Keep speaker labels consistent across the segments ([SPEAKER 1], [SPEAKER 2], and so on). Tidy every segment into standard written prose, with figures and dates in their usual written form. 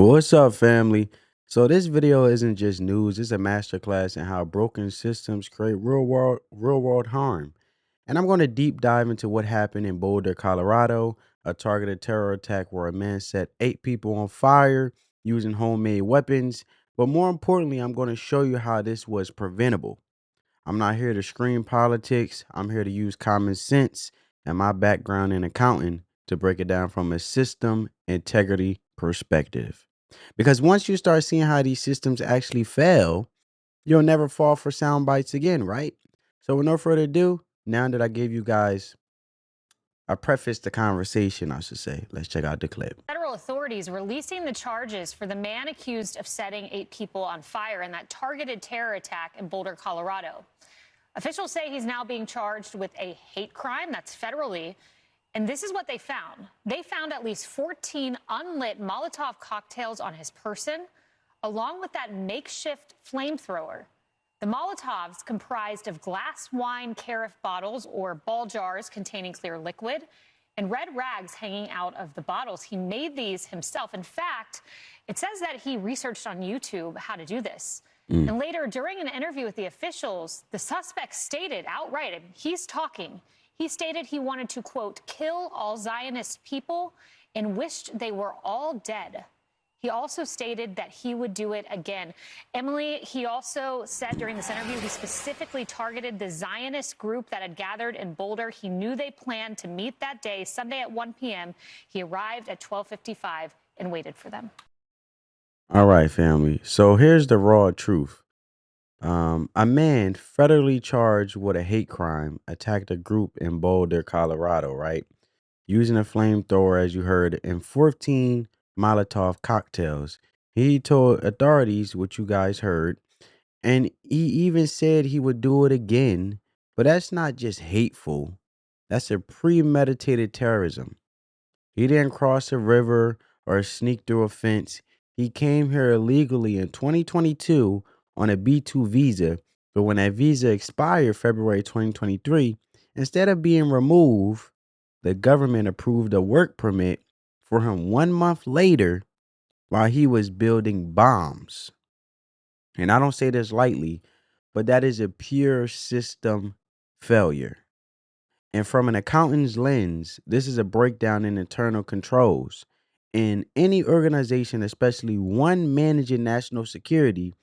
[SPEAKER 1] What's up, family? So this video isn't just news, it's a masterclass in how broken systems create real world harm. And I'm going to deep dive into what happened in Boulder, Colorado, a targeted terror attack where a man set 8 people on fire using homemade weapons. But more importantly, I'm going to show you how this was preventable. I'm not here to scream politics. I'm here to use common sense and my background in accounting to break it down from a system integrity perspective. Because once you start seeing how these systems actually fail, you'll never fall for sound bites again, right? So, with no further ado, now that I gave you guys I prefaced the conversation, I should say, let's check out the clip.
[SPEAKER 2] Federal authorities releasing the charges for the man accused of setting 8 people on fire in that targeted terror attack in Boulder, Colorado. Officials say he's now being charged with a hate crime that's federally. And this is what they found. They found at least 14 unlit Molotov cocktails on his person, along with that makeshift flamethrower. The Molotovs comprised of glass wine carafe bottles or ball jars containing clear liquid and red rags hanging out of the bottles. He made these himself. In fact, it says that he researched on YouTube how to do this. And later, during an interview with the officials, the suspect stated outright, and he's talking, he stated he wanted to, quote, kill all Zionist people and wished they were all dead. He also stated that he would do it again. Emily, he also said during this interview he specifically targeted the Zionist group that had gathered in Boulder. He knew they planned to meet that day, Sunday at 1 p.m. He arrived at 12:55 and waited for them.
[SPEAKER 1] All right, family. So here's the raw truth. A man federally charged with a hate crime attacked a group in Boulder, Colorado, right? Using a flamethrower, as you heard, and 14 Molotov cocktails. He told authorities what you guys heard, and he even said he would do it again. But that's not just hateful, that's a premeditated terrorism. He didn't cross a river or sneak through a fence. He came here illegally in 2022 on a B2 visa, but when that visa expired February 2023, instead of being removed, the government approved a work permit for him 1 month later while he was building bombs. And I don't say this lightly, but that is a pure system failure. And from an accountant's lens, this is a breakdown in internal controls. In any organization, especially one managing national security,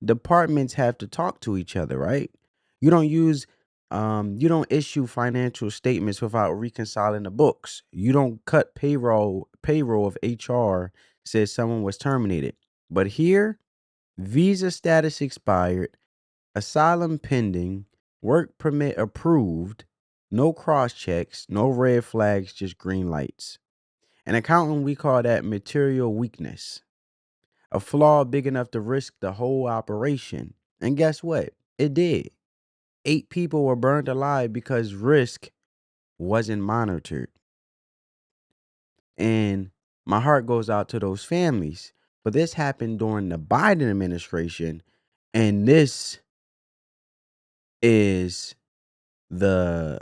[SPEAKER 1] departments have to talk to each other, right? You don't use you don't issue financial statements without reconciling the books. You don't cut payroll if HR says someone was terminated. But here, visa status expired, asylum pending, work permit approved, no cross checks, no red flags, just green lights. An accountant, we call that material weakness. A flaw big enough to risk the whole operation. And guess what? It did. 8 people were burned alive because risk wasn't monitored. And my heart goes out to those families. But this happened during the Biden administration. And this is the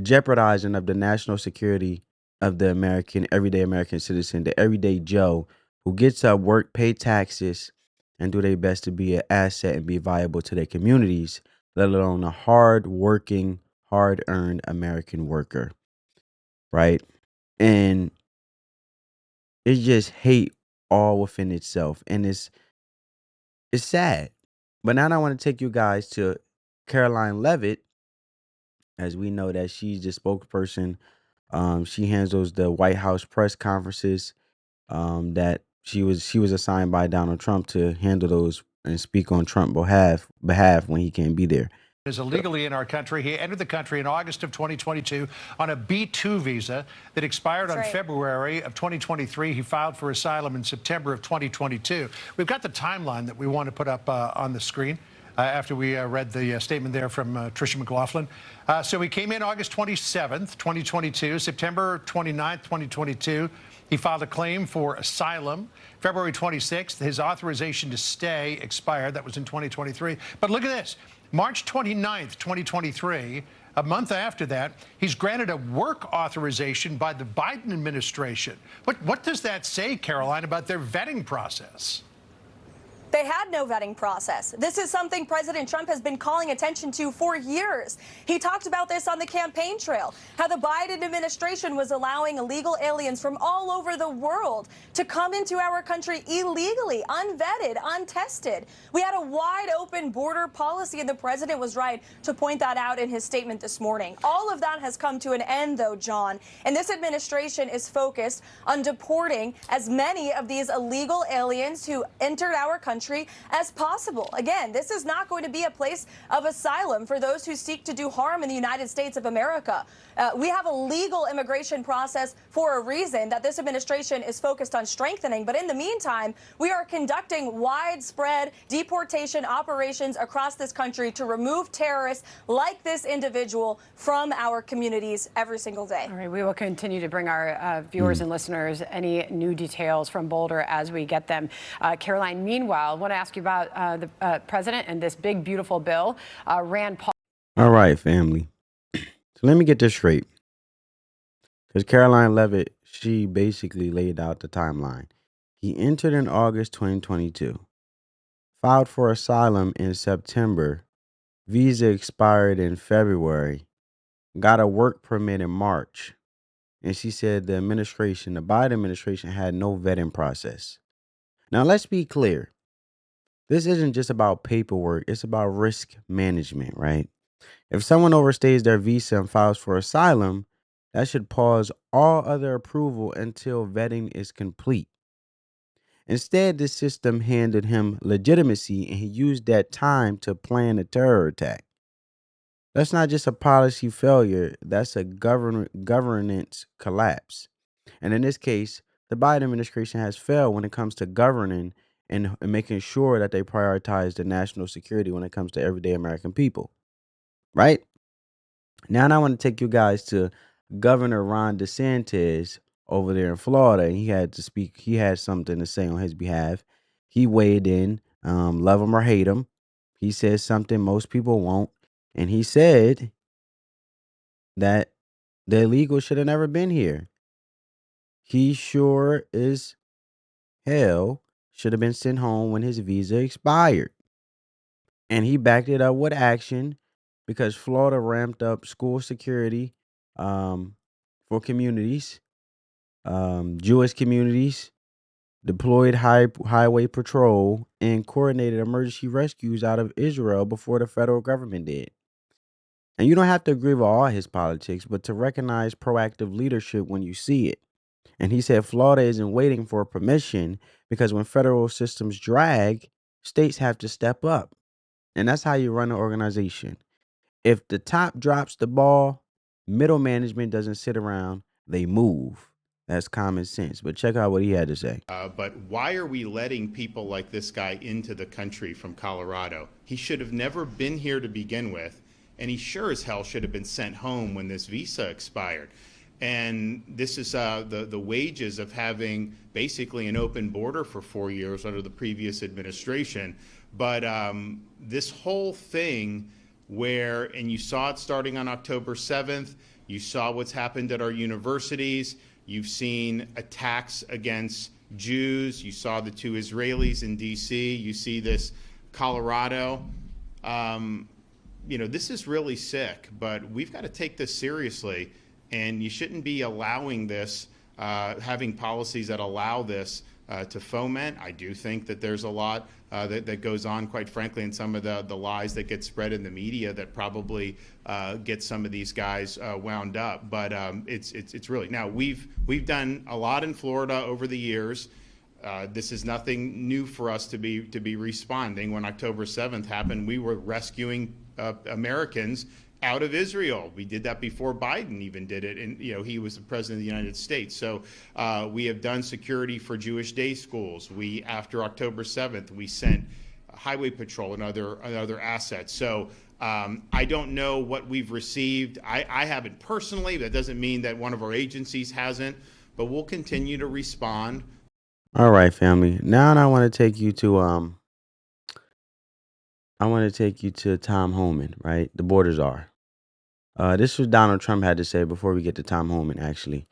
[SPEAKER 1] jeopardizing of the national security of the everyday American citizen, the everyday Joe who gets up, work, pay taxes, and do their best to be an asset and be viable to their communities, let alone a hard-working, hard-earned American worker, right? And it's just hate all within itself, and it's sad. But now I want to take you guys to Caroline Levitt, as we know that she's the spokesperson. She handles the White House press conferences. That she was assigned by Donald Trump to handle those and speak on Trump's behalf when he can't be there.
[SPEAKER 3] Is illegally in our country. He entered the country in August of 2022 on a B2 visa that expired on February of 2023. He filed for asylum in September of 2022. We've got the timeline that we want to put up on the screen after we read the statement there from Tricia McLaughlin. So he came in August 27th, 2022, September 29th, 2022. He filed a claim for asylum. February 26th, his authorization to stay expired. That was in 2023. But look at this. March 29th, 2023, a month after that, he's granted a work authorization by the Biden administration. What does that say, Caroline, about their vetting process?
[SPEAKER 4] They had no vetting process. This is something President Trump has been calling attention to for years. He talked about this on the campaign trail, how the Biden administration was allowing illegal aliens from all over the world to come into our country illegally, unvetted, untested. We had a wide open border policy, and the president was right to point that out in his statement this morning. All of that has come to an end, though, John, and this administration is focused on deporting as many of these illegal aliens who entered our country as possible. Again, this is not going to be a place of asylum for those who seek to do harm in the United States of America. We have a legal immigration process for a reason that this administration is focused on strengthening. But in the meantime, we are conducting widespread deportation operations across this country to remove terrorists like this individual from our communities every single day.
[SPEAKER 5] All right, we will continue to bring our viewers and listeners any new details from Boulder as we get them. Caroline, meanwhile, I want to ask you about the president and this big, beautiful bill. Rand Paul.
[SPEAKER 1] All right, family. So let me get this straight. Because Caroline Levitt, she basically laid out the timeline. He entered in August 2022, filed for asylum in September, visa expired in February, got a work permit in March, and she said the Biden administration had no vetting process. Now, let's be clear. This isn't just about paperwork. It's about risk management, right? If someone overstays their visa and files for asylum, that should pause all other approval until vetting is complete. Instead, the system handed him legitimacy, and he used that time to plan a terror attack. That's not just a policy failure. That's a governance collapse. And in this case, the Biden administration has failed when it comes to governing and making sure that they prioritize the national security when it comes to everyday American people. Right? Now I want to take you guys to Governor Ron DeSantis over there in Florida. And he had to speak. He had something to say on his behalf. He weighed in, love him or hate him. He said something most people won't. And he said that the illegals should have never been here. He sure as hell should have been sent home when his visa expired. And he backed it up with action because Florida ramped up school security for communities, Jewish communities, deployed highway patrol, and coordinated emergency rescues out of Israel before the federal government did. And you don't have to agree with all his politics, but to recognize proactive leadership when you see it. And he said Florida isn't waiting for permission because when federal systems drag, states have to step up. And that's how you run an organization. If the top drops the ball, middle management doesn't sit around, they move. That's common sense. But check out what he had to say.
[SPEAKER 6] But why are we letting people like this guy into the country from Colorado? He should have never been here to begin with. And he sure as hell should have been sent home when this visa expired. And this is the wages of having basically an open border for 4 years under the previous administration. But this whole thing and you saw it starting on October 7th, you saw what's happened at our universities, you've seen attacks against Jews, you saw the 2 Israelis in D.C., you see this Colorado. This is really sick, but we've got to take this seriously. And you shouldn't be allowing this, having policies that allow this to foment. I do think that there's a lot that goes on, quite frankly, in some of the lies that get spread in the media that probably get some of these guys wound up. But it's really, now we've done a lot in Florida over the years. This is nothing new for us to be responding. When October 7th happened, we were rescuing Americans out of Israel. We did that before Biden even did it, and he was the president of the United States. So we have done security for Jewish day schools. After October 7th, we sent highway patrol and other assets. So I don't know what we've received. I haven't personally. That doesn't mean that one of our agencies hasn't. but we'll continue to respond.
[SPEAKER 1] All right, family. Now I want to take you to Tom Homan, right? The border czar. This was Donald Trump had to say before we get to Tom Homan, actually.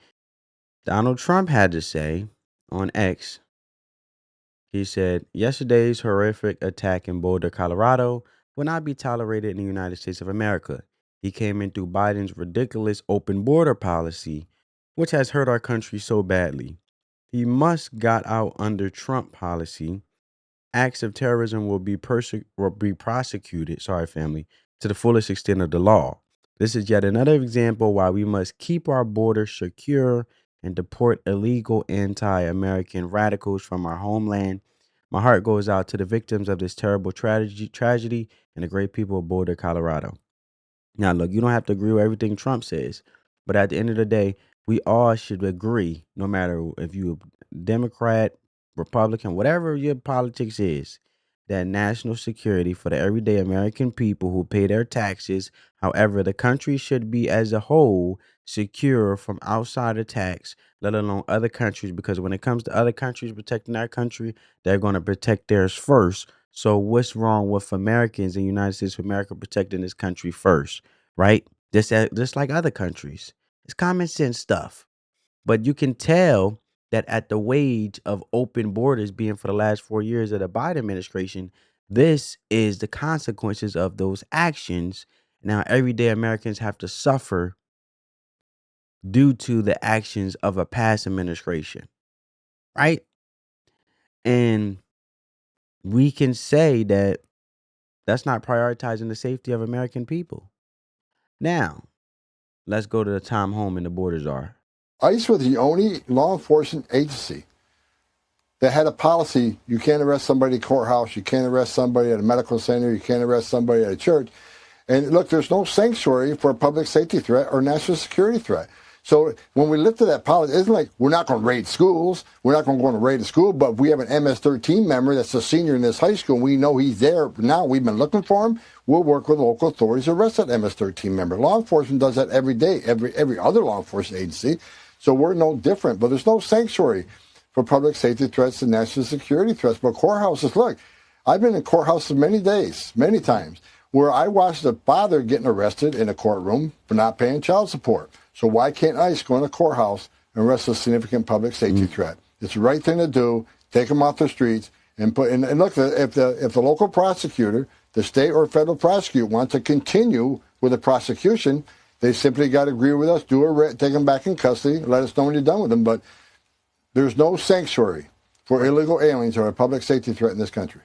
[SPEAKER 1] Donald Trump had to say on X, he said, yesterday's horrific attack in Boulder, Colorado will not be tolerated in the United States of America. He came in through Biden's ridiculous open border policy, which has hurt our country so badly. He must got out under Trump policy. Acts of terrorism will be prosecuted, to the fullest extent of the law. This is yet another example why we must keep our border secure and deport illegal anti-American radicals from our homeland. My heart goes out to the victims of this terrible tragedy and the great people of Boulder, Colorado. Now, look, you don't have to agree with everything Trump says, but at the end of the day, we all should agree, no matter if you're a Democrat, Republican, whatever your politics is, that national security for the everyday American people who pay their taxes, however, the country should be as a whole secure from outside attacks, let alone other countries, because when it comes to other countries protecting our country, they're going to protect theirs first. So what's wrong with Americans in the United States of America protecting this country first, right? Just like other countries. It's common sense stuff. But you can tell that at the wage of open borders being for the last 4 years of the Biden administration, this is the consequences of those actions. Now, everyday Americans have to suffer due to the actions of a past administration, right? And we can say that that's not prioritizing the safety of American people. Now, let's go to the Tom Homan, the border czar.
[SPEAKER 7] ICE was the only law enforcement agency that had a policy: you can't arrest somebody at a courthouse, you can't arrest somebody at a medical center, you can't arrest somebody at a church. And look, there's no sanctuary for a public safety threat or national security threat. So when we lifted that policy, it's like we're not going to raid schools. We're not going to go and raid a school, but if we have an MS-13 member that's a senior in this high school, and we know he's there now, we've been looking for him, we'll work with local authorities to arrest that MS-13 member. Law enforcement does that every day, every other law enforcement agency. So we're no different, but there's no sanctuary for public safety threats and national security threats. But courthouses, look, I've been in courthouses many days, many times, where I watched a father getting arrested in a courtroom for not paying child support. So why can't ICE go in a courthouse and arrest a significant public safety threat? It's the right thing to do. Take them off the streets and put. And look, if the local prosecutor, the state or federal prosecutor, wants to continue with the prosecution, they simply got to agree with us, take them back in custody, let us know when you're done with them. But there's no sanctuary for illegal aliens or a public safety threat in this country.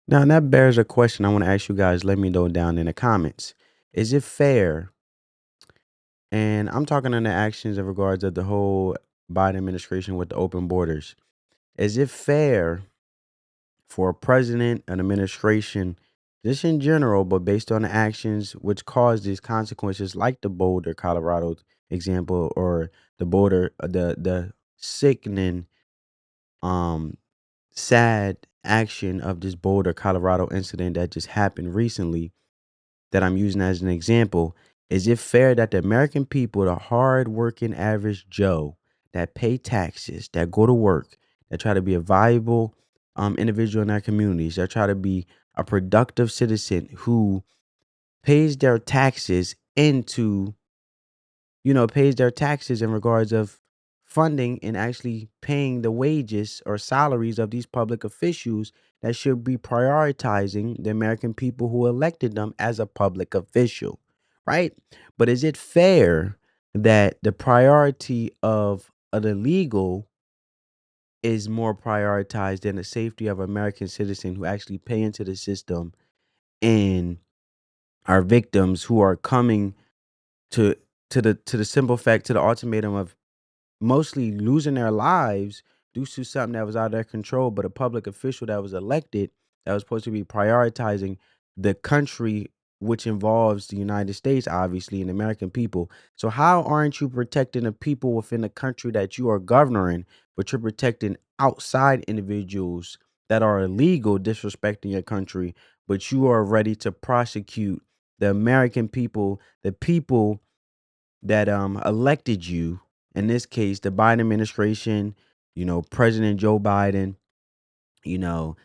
[SPEAKER 1] Now, and that bears a question I want to ask you guys. Let me know down in the comments. Is it fair? And I'm talking on the actions in regards of the whole Biden administration with the open borders. Is it fair for a president, an administration, just in general, but based on the actions which caused these consequences, like the Boulder, Colorado example, or the Boulder, the sickening, sad action of this Boulder, Colorado incident that just happened recently, that I'm using as an example? Is it fair that the American people, the hard-working average Joe that pay taxes, that go to work, that try to be a valuable individual in their communities, that try to be a productive citizen who pays their taxes pays their taxes in regards of funding and actually paying the wages or salaries of these public officials that should be prioritizing the American people who elected them as a public official, right? But is it fair that the priority of an illegal is more prioritized than the safety of American citizens who actually pay into the system and are victims who are coming to the simple fact, to the ultimatum of mostly losing their lives due to something that was out of their control, but a public official that was elected that was supposed to be prioritizing the country, which involves the United States, obviously, and the American people. So how aren't you protecting the people within the country that you are governing, but you're protecting outside individuals that are illegal, disrespecting your country, but you are ready to prosecute the American people, the people that elected you in this case, the Biden administration, President Joe Biden, you know,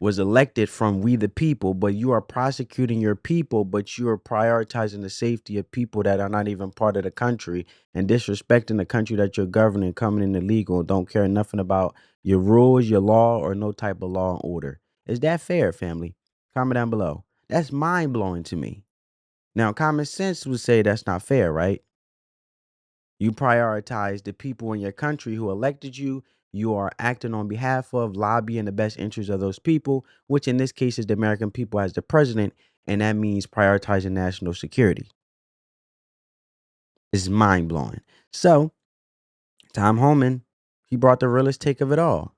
[SPEAKER 1] was elected from we the people, but you are prosecuting your people, but you are prioritizing the safety of people that are not even part of the country and disrespecting the country that you're governing, coming in illegal, don't care nothing about your rules, your law, or no type of law and order. Is that fair, family? Comment down below. That's mind blowing to me. Now, common sense would say that's not fair, right? You prioritize the people in your country who elected you. You are acting on behalf of, lobbying the best interests of those people, which in this case is the American people as the president, and that means prioritizing national security. It's mind blowing. So, Tom Homan, he brought the realest take of it all.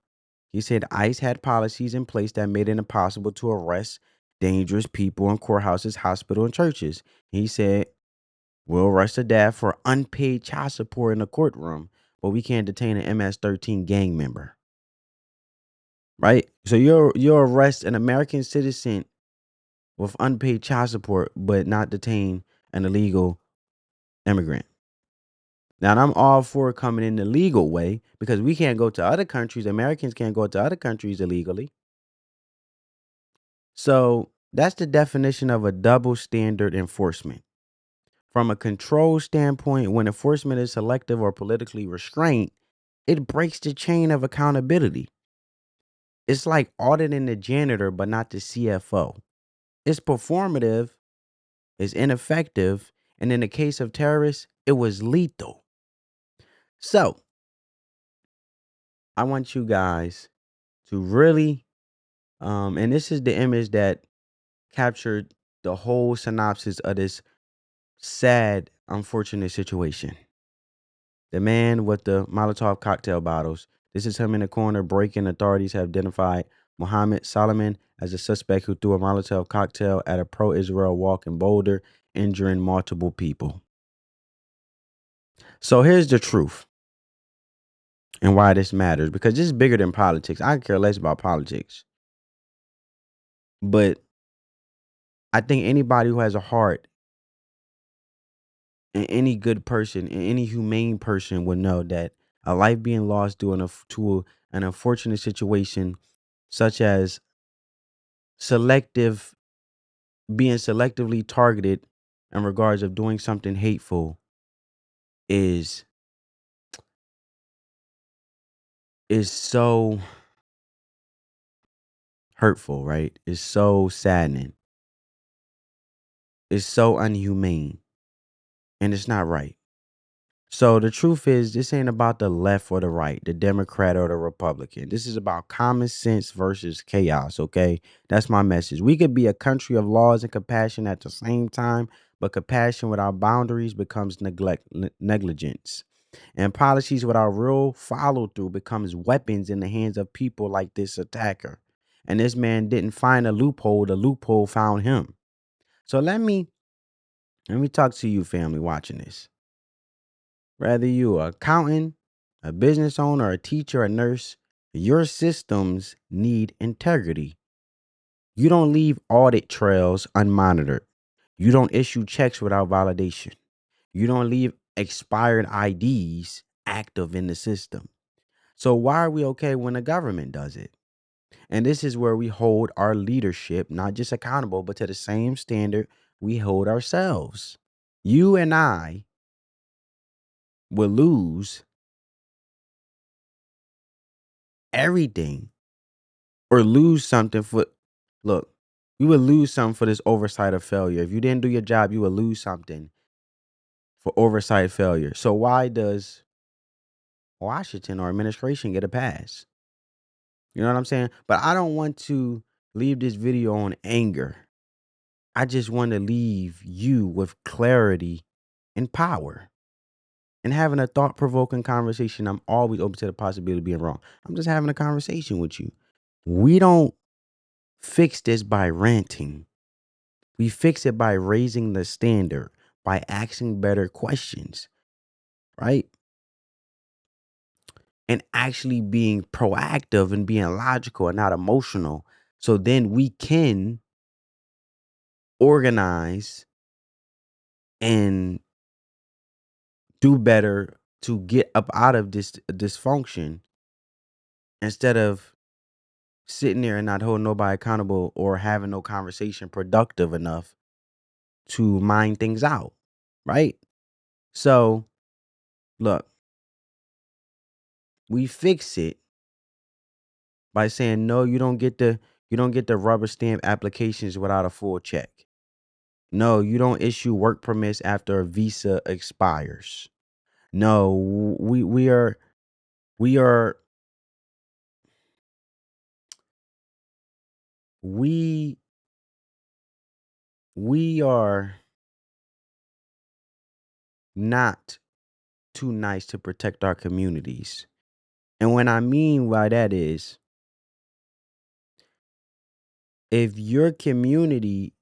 [SPEAKER 1] He said ICE had policies in place that made it impossible to arrest dangerous people in courthouses, hospitals, and churches. He said, we'll arrest a dad for unpaid child support in the courtroom, but we can't detain an MS-13 gang member. Right? So you'll arrest an American citizen with unpaid child support, but not detain an illegal immigrant. Now, I'm all for coming in the legal way because we can't go to other countries. Americans can't go to other countries illegally. So that's the definition of a double standard enforcement. From a control standpoint, when enforcement is selective or politically restrained, it breaks the chain of accountability. It's like auditing the janitor, but not the CFO. It's performative, it's ineffective, and in the case of terrorists, it was lethal. So, I want you guys to really, and this is the image that captured the whole synopsis of this sad, unfortunate situation. The man with the Molotov cocktail bottles. This is him in the corner breaking. Authorities have identified Mohammed Solomon as a suspect who threw a Molotov cocktail at a pro-Israel walk in Boulder, injuring multiple people. So here's the truth and why this matters, because this is bigger than politics. I care less about politics. But I think anybody who has a heart and any good person and any humane person would know that a life being lost to an unfortunate situation such as being selectively targeted in regards of doing something hateful is so hurtful, right? It's so saddening. It's so unhumane. And it's not right. So the truth is, this ain't about the left or the right, the Democrat or the Republican. This is about common sense versus chaos, okay? That's my message. We could be a country of laws and compassion at the same time, but compassion without boundaries becomes negligence. And policies without real follow through becomes weapons in the hands of people like this attacker. And this man didn't find a loophole, the loophole found him. So let me talk to you, family, watching this. Whether you're an accountant, a business owner, a teacher, a nurse, your systems need integrity. You don't leave audit trails unmonitored. You don't issue checks without validation. You don't leave expired IDs active in the system. So why are we okay when the government does it? And this is where we hold our leadership not just accountable, but to the same standard we hold ourselves. You and I will lose everything or lose something for, look, you would lose something for this oversight of failure. If you didn't do your job, you would lose something for oversight failure. So why does Washington or administration get a pass? You know what I'm saying? But I don't want to leave this video on anger. I just want to leave you with clarity and power. And having a thought-provoking conversation. I'm always open to the possibility of being wrong. I'm just having a conversation with you. We don't fix this by ranting. We fix it by raising the standard, by asking better questions, right? And actually being proactive and being logical and not emotional. So then we can organize and do better to get up out of this dysfunction instead of sitting there and not holding nobody accountable or having no conversation productive enough to mind things out, right? So, look, we fix it by saying no, you don't get the rubber stamp applications without a full check. No, you don't issue work permits after a visa expires. No, we are we are we we are not too nice to protect our communities. And what I mean by that is, if your community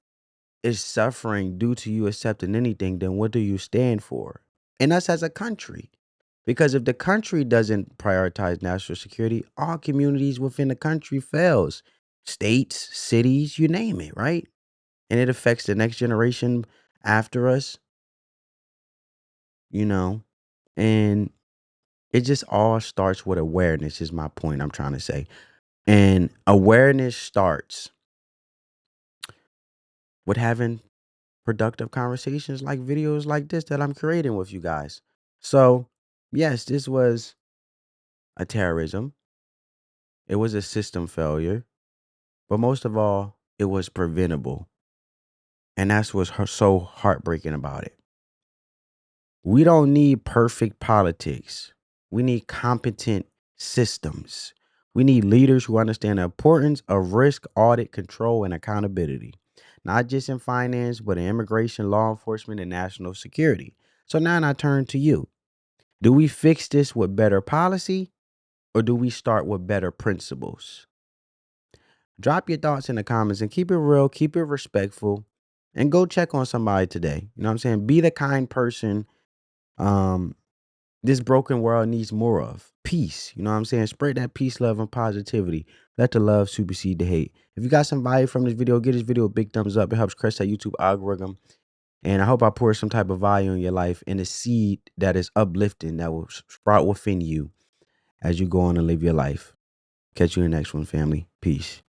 [SPEAKER 1] is suffering due to you accepting anything, then what do you stand for? And us as a country. Because if the country doesn't prioritize national security, all communities within the country fails. States, cities, you name it, right? And it affects the next generation after us, you know. And it just all starts with awareness, is my point I'm trying to say. And awareness starts with having productive conversations like videos like this that I'm creating with you guys. So, yes, this was a terrorism. It was a system failure, but most of all, it was preventable. And that's what's so heartbreaking about it. We don't need perfect politics. We need competent systems. We need leaders who understand the importance of risk, audit, control, and accountability, not just in finance, but in immigration, law enforcement, and national security. So now I turn to you. Do we fix this with better policy, or do we start with better principles? Drop your thoughts in the comments and keep it real, keep it respectful, and go check on somebody today. You know what I'm saying? Be the kind person um this broken world needs more of. Peace. You know what I'm saying? Spread that peace, love, and positivity. Let the love supersede the hate. If you got some value from this video, give this video a big thumbs up. It helps crush that YouTube algorithm. And I hope I pour some type of value in your life and a seed that is uplifting, that will sprout within you as you go on and live your life. Catch you in the next one, family. Peace.